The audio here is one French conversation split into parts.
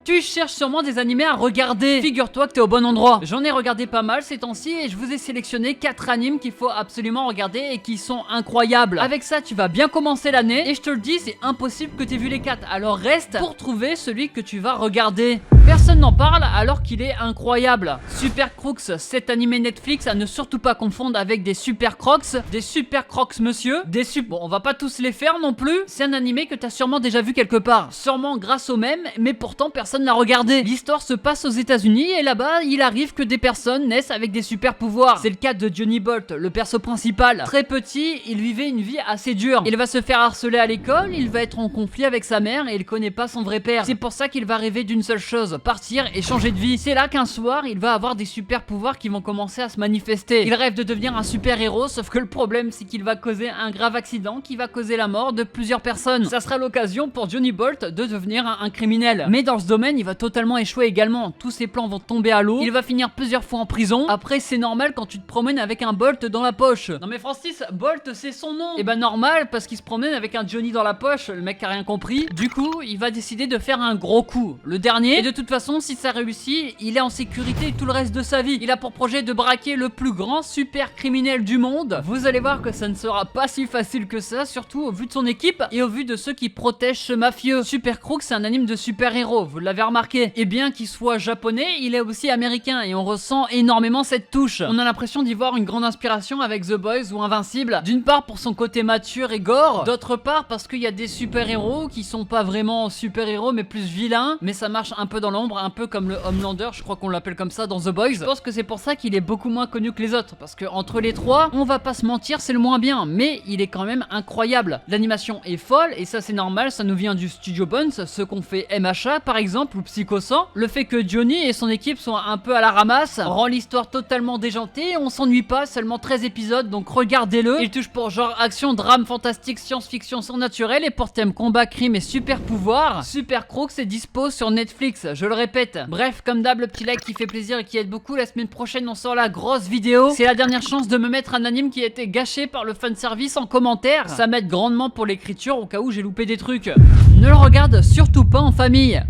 Tu cherches sûrement des animés à regarder. Figure-toi que t'es au bon endroit. J'en ai regardé pas mal ces temps-ci et je vous ai sélectionné 4 animes qu'il faut absolument regarder et qui sont incroyables. Avec ça, tu vas bien commencer l'année et je te le dis, c'est impossible que t'aies vu les 4. Alors reste pour trouver celui que tu vas regarder. Personne n'en parle alors qu'il est incroyable. Super Crooks, cet animé Netflix à ne surtout pas confondre avec des Super Crocs. Des Super Crocs monsieur. Bon, on va pas tous les faire non plus. C'est un animé que t'as sûrement déjà vu quelque part. Sûrement grâce au même, mais pourtant personne l'a regardé. L'histoire se passe aux États-Unis et là-bas, il arrive que des personnes naissent avec des super pouvoirs. C'est le cas de Johnny Bolt, le perso principal. Très petit, il vivait une vie assez dure. Il va se faire harceler à l'école, il va être en conflit avec sa mère et il connaît pas son vrai père. C'est pour ça qu'il va rêver d'une seule chose, partir et changer de vie. C'est là qu'un soir, il va avoir des super pouvoirs qui vont commencer à se manifester. Il rêve de devenir un super héros, sauf que le problème c'est qu'il va causer un grave accident qui va causer la mort de plusieurs personnes. Ça sera l'occasion pour Johnny Bolt de devenir un criminel. Mais dans ce domaine, il va totalement échouer également. Tous ses plans vont tomber à l'eau. Il va finir plusieurs fois en prison. Après, c'est normal quand tu te promènes avec un Bolt dans la poche. Non mais Francis, Bolt c'est son nom. Et bah normal parce qu'il se promène avec un Johnny dans la poche. Le mec a rien compris. Du coup, il va décider de faire un gros coup. Le dernier. Et de toute façon, si ça réussit, il est en sécurité tout le reste de sa vie. Il a pour projet de braquer le plus grand super criminel du monde. Vous allez voir que ça ne sera pas si facile que ça, surtout au vu de son équipe et au vu de ceux qui protègent ce mafieux. Super Crook, c'est un anime de super-héros, vous l'avez remarqué. Et bien qu'il soit japonais, il est aussi américain et on ressent énormément cette touche. On a l'impression d'y voir une grande inspiration avec The Boys ou Invincible. D'une part pour son côté mature et gore, d'autre part parce qu'il y a des super-héros qui sont pas vraiment super-héros mais plus vilains, mais ça marche un peu dans l'ombre, un peu comme le Homelander, je crois qu'on l'appelle comme ça dans The Boys. Je pense que c'est pour ça qu'il est beaucoup moins connu que les autres, parce que entre les trois, on va pas se mentir, c'est le moins bien, mais il est quand même incroyable. L'animation est folle et ça c'est normal, ça nous vient du studio Bones, ceux qu'on fait MHA par exemple ou Psycho 100. Le fait que Johnny et son équipe sont un peu à la ramasse rend l'histoire totalement déjantée, on s'ennuie pas, seulement 13 épisodes donc regardez-le. Il touche pour genre action, drame, fantastique, science-fiction, surnaturel et pour thème combat, crime et super pouvoir. Super Crooks est dispo sur Netflix, je le répète. Bref, comme d'hab, le petit like qui fait plaisir et qui aide beaucoup. La semaine prochaine on sort la grosse vidéo. C'est la dernière chance de me mettre un anime qui a été gâché par le fanservice en commentaire. Ça m'aide grandement pour l'écriture au cas où j'ai loupé des trucs. Ne le regarde surtout pas en famille.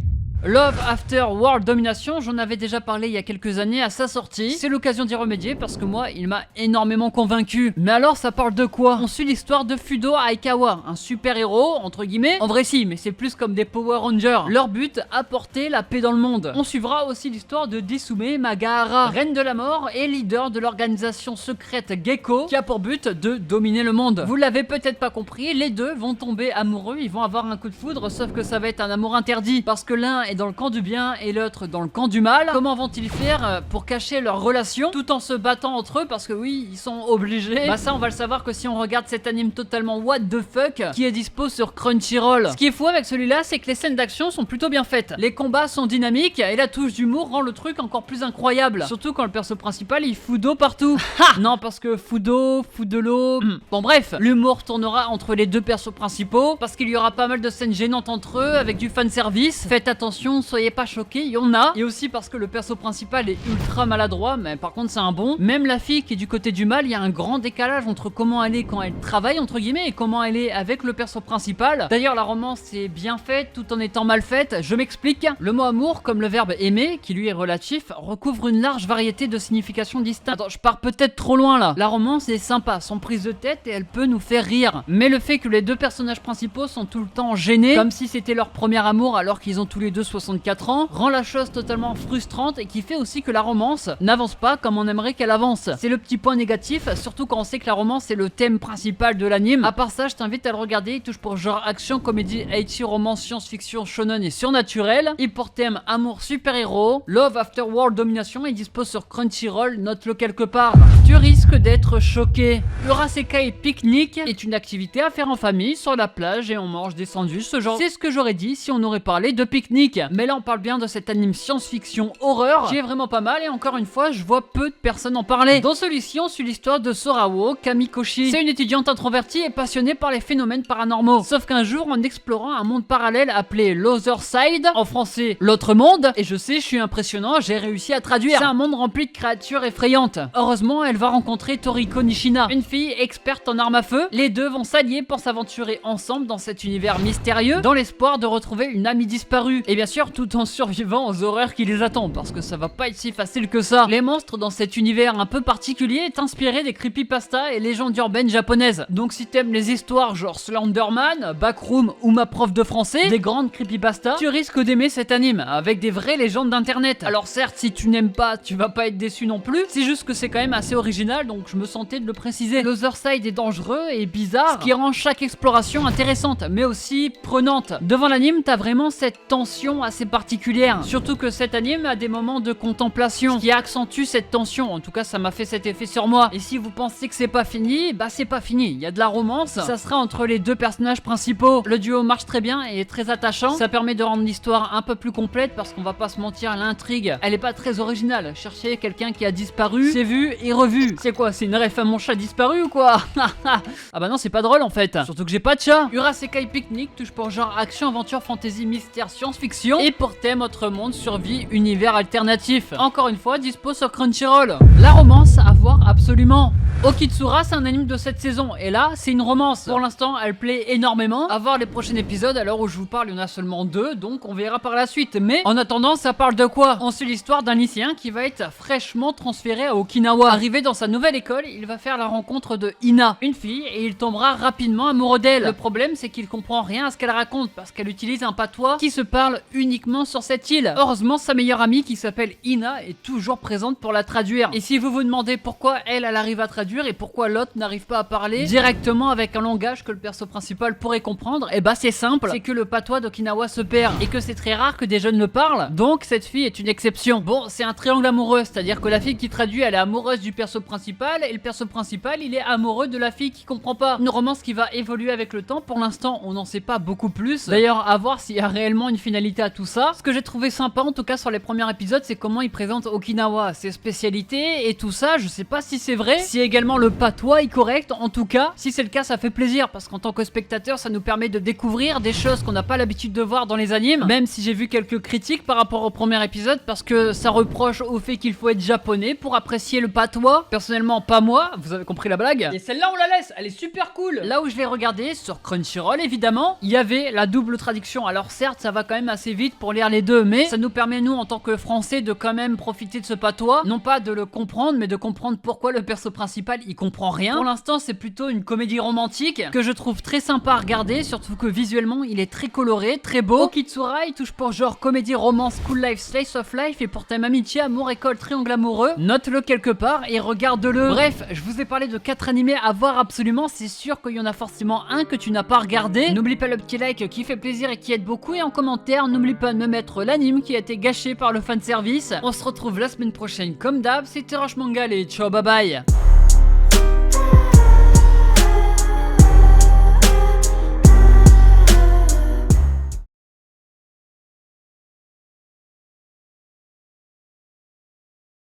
Love After World Domination, j'en avais déjà parlé il y a quelques années à sa sortie. C'est l'occasion d'y remédier parce que moi, il m'a énormément convaincu. Mais alors, ça parle de quoi? On suit l'histoire de Fudo Aikawa, un super héros, entre guillemets. En vrai si, mais c'est plus comme des Power Rangers. Leur but, apporter la paix dans le monde. On suivra aussi l'histoire de Desume Magahara, reine de la mort et leader de l'organisation secrète Gecko, qui a pour but de dominer le monde. Vous l'avez peut-être pas compris, les deux vont tomber amoureux, ils vont avoir un coup de foudre, sauf que ça va être un amour interdit, parce que l'un est dans le camp du bien et l'autre dans le camp du mal. Comment vont-ils faire pour cacher leur relation tout en se battant entre eux, parce que oui, ils sont obligés. Bah ça on va le savoir que si on regarde cet anime totalement what the fuck qui est dispo sur Crunchyroll. Ce qui est fou avec celui-là, c'est que les scènes d'action sont plutôt bien faites. Les combats sont dynamiques et la touche d'humour rend le truc encore plus incroyable. Surtout quand le perso principal il fout d'eau partout. Non, parce que fout d'eau, fout de l'eau. Bon bref, l'humour tournera entre les deux persos principaux parce qu'il y aura pas mal de scènes gênantes entre eux avec du fanservice. Faites attention, soyez pas choqués, il y en a. Et aussi parce que le perso principal est ultra maladroit, mais par contre c'est un bon. Même la fille qui est du côté du mal, il y a un grand décalage entre comment elle est quand elle travaille entre guillemets et comment elle est avec le perso principal. D'ailleurs la romance est bien faite tout en étant mal faite, je m'explique. Le mot amour, comme le verbe aimer, qui lui est relatif, recouvre une large variété de significations distinctes. Attends, je pars peut-être trop loin là. La romance est sympa, sans prise de tête et elle peut nous faire rire. Mais le fait que les deux personnages principaux sont tout le temps gênés, comme si c'était leur premier amour alors qu'ils ont tous les deux 64 ans, rend la chose totalement frustrante et qui fait aussi que la romance n'avance pas comme on aimerait qu'elle avance. C'est le petit point négatif, surtout quand on sait que la romance est le thème principal de l'anime. À part ça, je t'invite à le regarder, il touche pour genre action, comédie, eichi, romance, science-fiction, shonen et surnaturel. Et pour thème amour super-héros, Love After World Domination est dispo sur Crunchyroll, note-le quelque part. Tu risques d'être choqué. Urasekai Picnic est une activité à faire en famille sur la plage et on mange des sandwichs, ce genre. C'est ce que j'aurais dit si on aurait parlé de pique-nique. Mais là on parle bien de cet anime science-fiction horreur qui est vraiment pas mal et encore une fois je vois peu de personnes en parler. Dans celui-ci on suit l'histoire de Sorawo Kamikoshi. C'est une étudiante introvertie et passionnée par les phénomènes paranormaux. Sauf qu'un jour en explorant un monde parallèle appelé l'Other Side, en français l'autre monde, et je sais je suis impressionnant, j'ai réussi à traduire. C'est un monde rempli de créatures effrayantes. Heureusement elle elle va rencontrer Toriko Nishina, une fille experte en armes à feu. Les deux vont s'allier pour s'aventurer ensemble dans cet univers mystérieux, dans l'espoir de retrouver une amie disparue. Et bien sûr, tout en survivant aux horreurs qui les attendent, parce que ça va pas être si facile que ça. Les monstres dans cet univers un peu particulier est inspiré des creepypasta et légendes urbaines japonaises. Donc si t'aimes les histoires genre Slenderman, Backroom ou ma prof de français, des grandes creepypasta, tu risques d'aimer cet anime, avec des vraies légendes d'internet. Alors certes, si tu n'aimes pas, tu vas pas être déçu non plus, c'est juste que c'est quand même assez original, donc je me sentais de le préciser. L'Otherside est dangereux et bizarre, ce qui rend chaque exploration intéressante, mais aussi prenante. Devant l'anime, t'as vraiment cette tension assez particulière, surtout que cet anime a des moments de contemplation, ce qui accentue cette tension. En tout cas, ça m'a fait cet effet sur moi. Et si vous pensez que c'est pas fini, bah c'est pas fini. Il y a de la romance, ça sera entre les deux personnages principaux. Le duo marche très bien et est très attachant. Ça permet de rendre l'histoire un peu plus complète parce qu'on va pas se mentir, l'intrigue, elle est pas très originale. Chercher quelqu'un qui a disparu, c'est vu et revu. C'est quoi, c'est une ref à mon chat disparu ou quoi? Ah bah non, c'est pas drôle en fait. Surtout que j'ai pas de chat. Urasekai Picnic touche pour genre action, aventure, fantasy, mystère, science-fiction et pour thème autre monde, survie, univers alternatif. Encore une fois, dispo sur Crunchyroll. La romance à voir absolument. Okitsura, c'est un anime de cette saison et là c'est une romance. Pour l'instant elle plaît énormément. À voir les prochains épisodes, à l'heure où je vous parle il y en a seulement 2, donc on verra par la suite. Mais en attendant, ça parle de quoi? On suit l'histoire d'un lycéen qui va être fraîchement transféré à Okinawa. Arrivé dans sa nouvelle école, il va faire la rencontre de Ina, une fille, et il tombera rapidement amoureux d'elle. Le problème c'est qu'il comprend rien à ce qu'elle raconte parce qu'elle utilise un patois qui se parle uniquement sur cette île. Heureusement, sa meilleure amie qui s'appelle Ina est toujours présente pour la traduire. Et si vous vous demandez pourquoi elle arrive à traduire et pourquoi l'autre n'arrive pas à parler directement avec un langage que le perso principal pourrait comprendre, et bah c'est simple, c'est que le patois d'Okinawa se perd et que c'est très rare que des jeunes le parlent, donc cette fille est une exception. Bon, c'est un triangle amoureux, c'est-à-dire que la fille qui traduit elle est amoureuse du perso principal et le perso principal il est amoureux de la fille qui comprend pas. Une romance qui va évoluer avec le temps, pour l'instant on n'en sait pas beaucoup plus. D'ailleurs à voir s'il y a réellement une finalité à tout ça. Ce que j'ai trouvé sympa en tout cas sur les premiers épisodes, c'est comment ils présentent Okinawa, ses spécialités et tout ça. Je sais pas si c'est vrai, si également le patois est correct. En tout cas, si c'est le cas, ça fait plaisir parce qu'en tant que spectateur, ça nous permet de découvrir des choses qu'on n'a pas l'habitude de voir dans les animes. Même si j'ai vu quelques critiques par rapport au premier épisode parce que ça reproche au fait qu'il faut être japonais pour apprécier le patois. Personnellement, pas moi, vous avez compris la blague. Et celle-là, on la laisse, elle est super cool. Là où je l'ai regardé, sur Crunchyroll évidemment, il y avait la double traduction. Alors certes, ça va quand même assez vite pour lire les deux, mais ça nous permet nous en tant que français de quand même profiter de ce patois, non pas de le comprendre, mais de comprendre pourquoi le perso principal il comprend rien. Pour l'instant, c'est plutôt une comédie romantique que je trouve très sympa à regarder, surtout que visuellement il est très coloré, très beau. Okitsura, il touche pour genre comédie romance, cool life, slice of life, et pour thème amitié, amour, école, triangle amoureux. Note-le quelque part et regarde-le. Bref, je vous ai parlé de 4 animés à voir absolument, c'est sûr qu'il y en a forcément un que tu n'as pas regardé. N'oublie pas le petit like qui fait plaisir et qui aide beaucoup, et en commentaire, n'oublie pas de me mettre l'anime qui a été gâché par le fanservice. On se retrouve la semaine prochaine comme d'hab, c'était Rush Manga et ciao bye bye.